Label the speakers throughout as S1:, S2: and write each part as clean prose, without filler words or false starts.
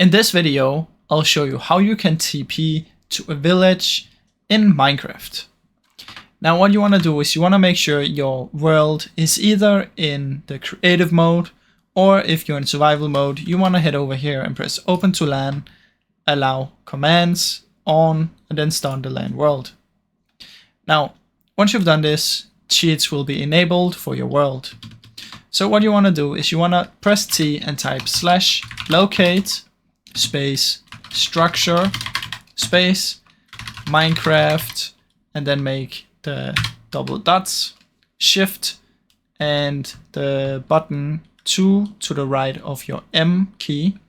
S1: In this video, I'll show you how you can TP to a village in Minecraft. Now what you want to do is you want to make sure your world is either in the creative mode, or if you're in survival mode, you want to head over here and press open to LAN, allow commands on, and then start the LAN world. Now, once you've done this, cheats will be enabled for your world. So what you want to do is you want to press T and type /locate space structure space Minecraft, and then make the double dots, shift and the button 2 to the right of your M key.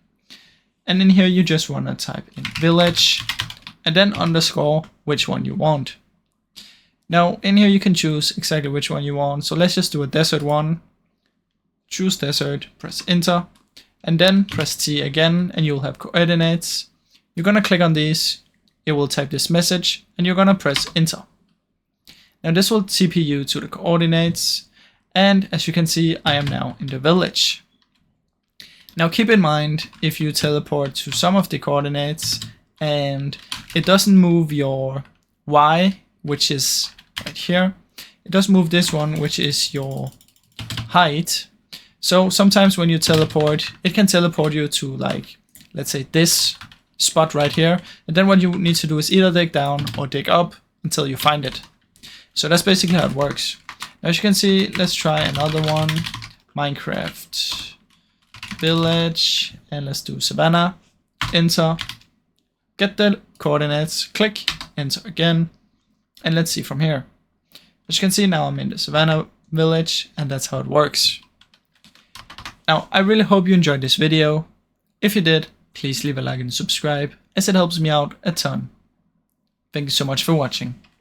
S1: And in here you just want to type in village and then underscore which one you want. Now in here you can choose exactly which one you want. So let's just do a desert one. Choose desert, press enter, and then press T again and you'll have coordinates. You're going to click on these, it will type this message, and you're going to press enter. Now this will TP you to the coordinates, and as you can see, I am now in the village. Now keep in mind, if you teleport to some of the coordinates and it doesn't move your Y, which is right here, it does move this one, which is your height. So sometimes when you teleport, it can teleport you to, like, let's say this spot right here. And then what you need to do is either dig down or dig up until you find it. So that's basically how it works. Now as you can see, let's try another one. Minecraft village, and let's do Savannah. Enter. Get the coordinates, click, enter again. And let's see from here. As you can see, now I'm in the Savannah village, and that's how it works. Now, I really hope you enjoyed this video. If you did, please leave a like and subscribe, as it helps me out a ton. Thank you so much for watching.